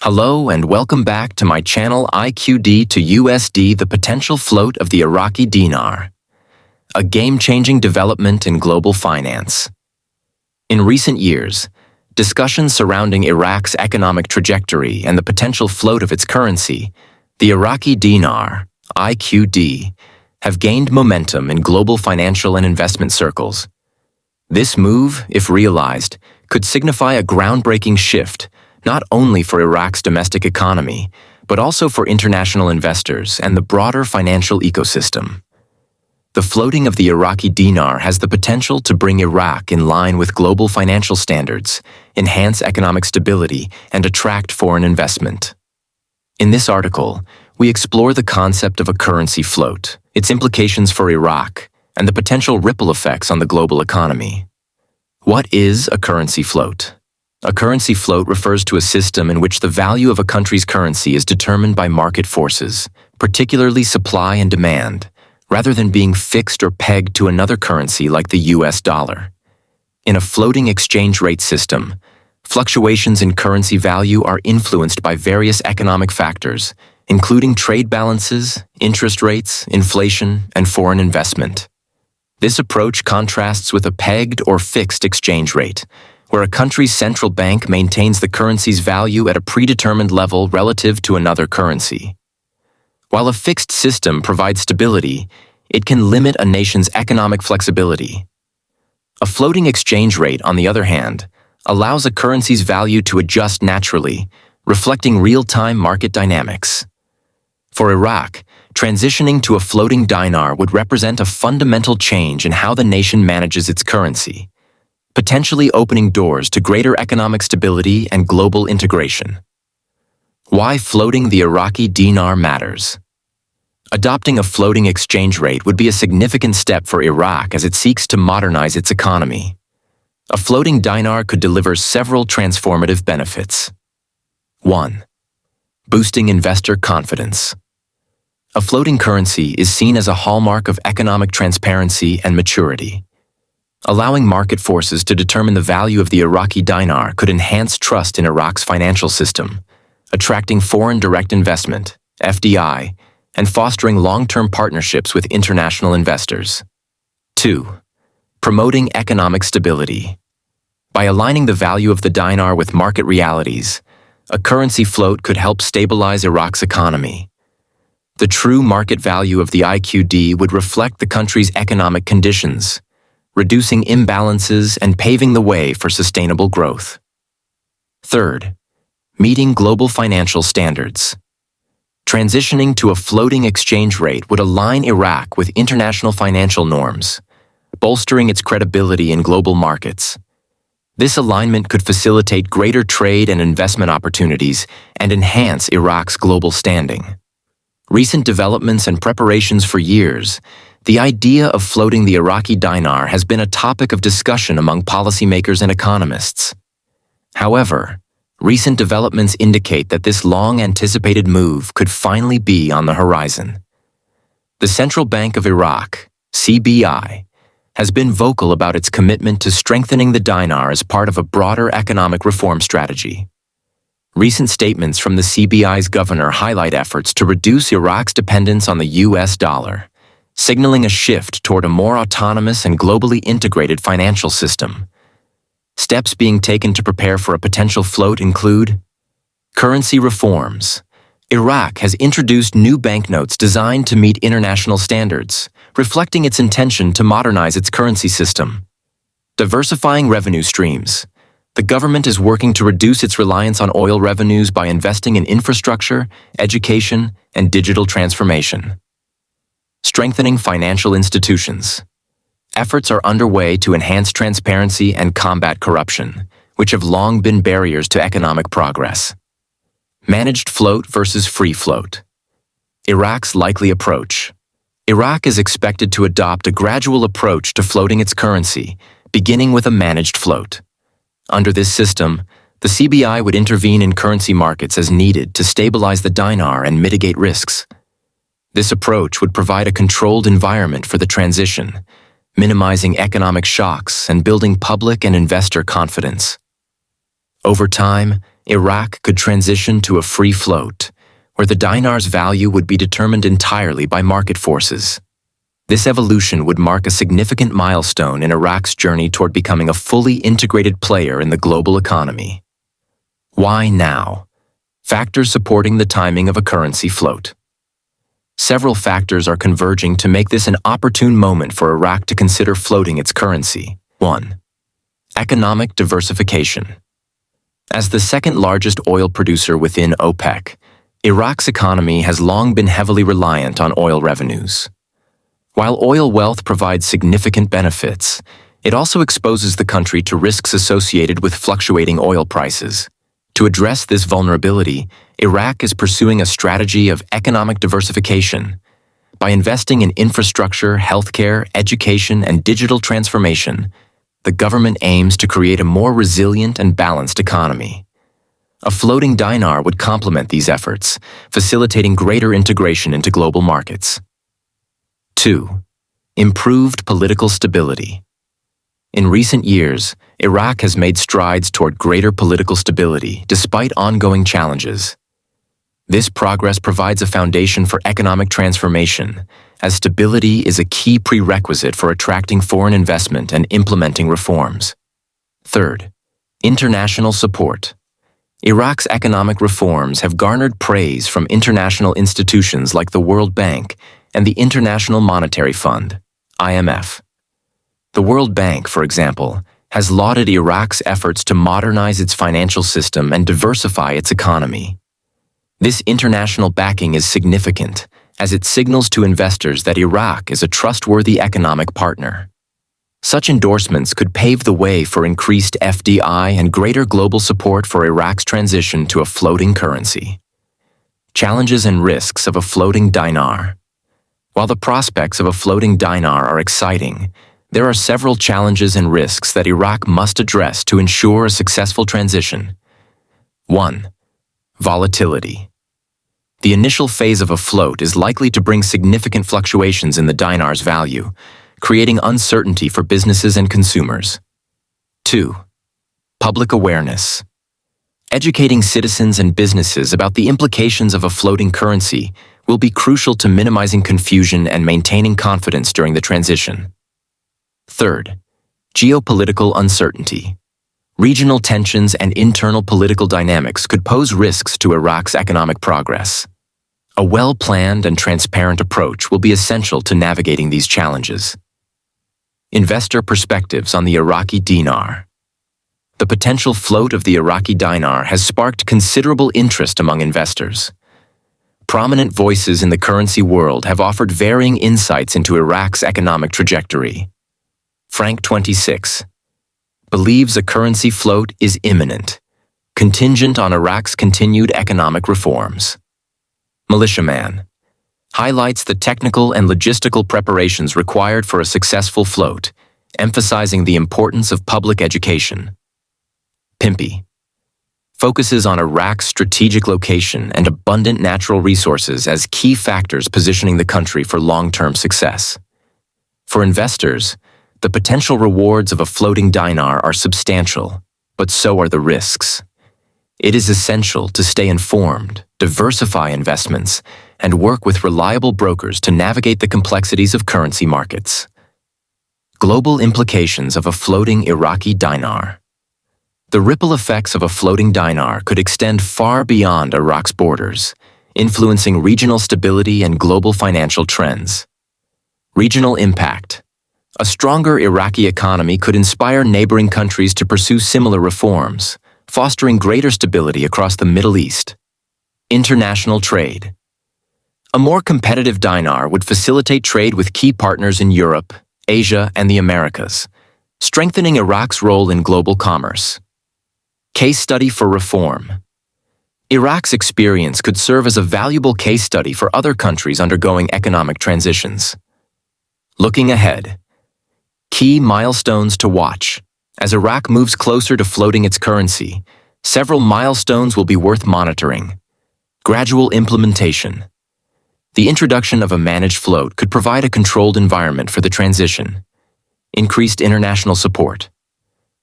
Hello and welcome back to my channel IQD to USD, the potential float of the Iraqi dinar, a game-changing development in global finance. In recent years, discussions surrounding Iraq's economic trajectory and the potential float of its currency, the Iraqi dinar, IQD, have gained momentum in global financial and investment circles. This move, if realized, could signify a groundbreaking shift not only for Iraq's domestic economy, but also for international investors and the broader financial ecosystem. The floating of the Iraqi dinar has the potential to bring Iraq in line with global financial standards, enhance economic stability, and attract foreign investment. In this article, we explore the concept of a currency float, its implications for Iraq, and the potential ripple effects on the global economy. What is a currency float? A currency float refers to a system in which the value of a country's currency is determined by market forces, particularly supply and demand, rather than being fixed or pegged to another currency like the US dollar. In a floating exchange rate system, fluctuations in currency value are influenced by various economic factors, including trade balances, interest rates, inflation, and foreign investment. This approach contrasts with a pegged or fixed exchange rate, where a country's central bank maintains the currency's value at a predetermined level relative to another currency. While a fixed system provides stability, it can limit a nation's economic flexibility. A floating exchange rate, on the other hand, allows a currency's value to adjust naturally, reflecting real-time market dynamics. For Iraq, transitioning to a floating dinar would represent a fundamental change in how the nation manages its currency, potentially opening doors to greater economic stability and global integration. Why floating the Iraqi dinar matters. Adopting a floating exchange rate would be a significant step for Iraq as it seeks to modernize its economy. A floating dinar could deliver several transformative benefits. 1. Boosting investor confidence. A floating currency is seen as a hallmark of economic transparency and maturity. Allowing market forces to determine the value of the Iraqi dinar could enhance trust in Iraq's financial system, attracting foreign direct investment, FDI, and fostering long-term partnerships with international investors. 2. Promoting economic stability. By aligning the value of the dinar with market realities, a currency float could help stabilize Iraq's economy. The true market value of the IQD would reflect the country's economic conditions, reducing imbalances and paving the way for sustainable growth. 3. Meeting global financial standards. Transitioning to a floating exchange rate would align Iraq with international financial norms, bolstering its credibility in global markets. This alignment could facilitate greater trade and investment opportunities and enhance Iraq's global standing. Recent developments and preparations for years, the idea of floating the Iraqi dinar has been a topic of discussion among policymakers and economists. However, recent developments indicate that this long-anticipated move could finally be on the horizon. The Central Bank of Iraq, CBI, has been vocal about its commitment to strengthening the dinar as part of a broader economic reform strategy. Recent statements from the CBI's governor highlight efforts to reduce Iraq's dependence on the US dollar, signaling a shift toward a more autonomous and globally integrated financial system. Steps being taken to prepare for a potential float include currency reforms. Iraq has introduced new banknotes designed to meet international standards, reflecting its intention to modernize its currency system. Diversifying revenue streams. The government is working to reduce its reliance on oil revenues by investing in infrastructure, education, and digital transformation. Strengthening financial institutions. Efforts are underway to enhance transparency and combat corruption, which have long been barriers to economic progress. Managed float versus free float. Iraq's likely approach. Iraq is expected to adopt a gradual approach to floating its currency, beginning with a managed float. Under this system, the CBI would intervene in currency markets as needed to stabilize the dinar and mitigate risks. This approach would provide a controlled environment for the transition, minimizing economic shocks and building public and investor confidence. Over time, Iraq could transition to a free float, where the dinar's value would be determined entirely by market forces. This evolution would mark a significant milestone in Iraq's journey toward becoming a fully integrated player in the global economy. Why now? Factors supporting the timing of a currency float. Several factors are converging to make this an opportune moment for Iraq to consider floating its currency. 1. Economic diversification. As the second largest oil producer within OPEC, Iraq's economy has long been heavily reliant on oil revenues. While oil wealth provides significant benefits, it also exposes the country to risks associated with fluctuating oil prices. To address this vulnerability, Iraq is pursuing a strategy of economic diversification. By investing in infrastructure, healthcare, education, and digital transformation, the government aims to create a more resilient and balanced economy. A floating dinar would complement these efforts, facilitating greater integration into global markets. 2. Improved political stability. In recent years, Iraq has made strides toward greater political stability despite ongoing challenges. This progress provides a foundation for economic transformation, as stability is a key prerequisite for attracting foreign investment and implementing reforms. 3. International support. Iraq's economic reforms have garnered praise from international institutions like the World Bank and the International Monetary Fund, IMF. The World Bank, for example, has lauded Iraq's efforts to modernize its financial system and diversify its economy. This international backing is significant, as it signals to investors that Iraq is a trustworthy economic partner. Such endorsements could pave the way for increased FDI and greater global support for Iraq's transition to a floating currency. Challenges and risks of a floating dinar. While the prospects of a floating dinar are exciting, there are several challenges and risks that Iraq must address to ensure a successful transition. 1. Volatility. The initial phase of a float is likely to bring significant fluctuations in the dinar's value, creating uncertainty for businesses and consumers. 2. Public awareness. Educating citizens and businesses about the implications of a floating currency will be crucial to minimizing confusion and maintaining confidence during the transition. 3. Geopolitical uncertainty. Regional tensions and internal political dynamics could pose risks to Iraq's economic progress. A well-planned and transparent approach will be essential to navigating these challenges. Investor perspectives on the Iraqi dinar. The potential float of the Iraqi dinar has sparked considerable interest among investors. Prominent voices in the currency world have offered varying insights into Iraq's economic trajectory. Frank 26 believes a currency float is imminent, contingent on Iraq's continued economic reforms. Militiaman highlights the technical and logistical preparations required for a successful float, emphasizing the importance of public education. Pimpy focuses on Iraq's strategic location and abundant natural resources as key factors positioning the country for long-term success. For investors, the potential rewards of a floating dinar are substantial, but so are the risks. It is essential to stay informed, diversify investments, and work with reliable brokers to navigate the complexities of currency markets. Global implications of a floating Iraqi dinar. The ripple effects of a floating dinar could extend far beyond Iraq's borders, influencing regional stability and global financial trends. Regional impact. A stronger Iraqi economy could inspire neighboring countries to pursue similar reforms, fostering greater stability across the Middle East. International trade. A more competitive dinar would facilitate trade with key partners in Europe, Asia, and the Americas, strengthening Iraq's role in global commerce. Case study for reform. Iraq's experience could serve as a valuable case study for other countries undergoing economic transitions. Looking ahead. Key milestones to watch. As Iraq moves closer to floating its currency, several milestones will be worth monitoring. Gradual implementation. The introduction of a managed float could provide a controlled environment for the transition. Increased international support.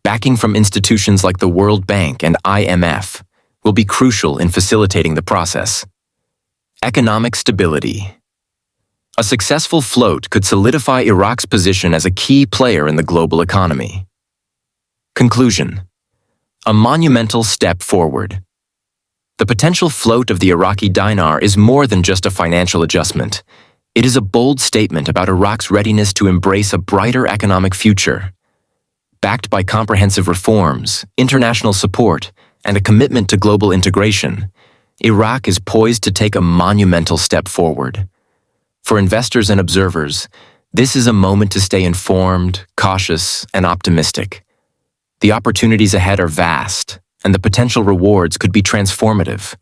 Backing from institutions like the World Bank and IMF, will be crucial in facilitating the process. Economic stability. A successful float could solidify Iraq's position as a key player in the global economy. Conclusion. A monumental step forward. The potential float of the Iraqi dinar is more than just a financial adjustment. It is a bold statement about Iraq's readiness to embrace a brighter economic future. Backed by comprehensive reforms, international support, and a commitment to global integration, Iraq is poised to take a monumental step forward. For investors and observers, this is a moment to stay informed, cautious, and optimistic. The opportunities ahead are vast, and the potential rewards could be transformative,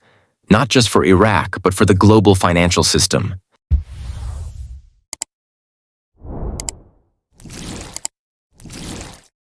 not just for Iraq, but for the global financial system.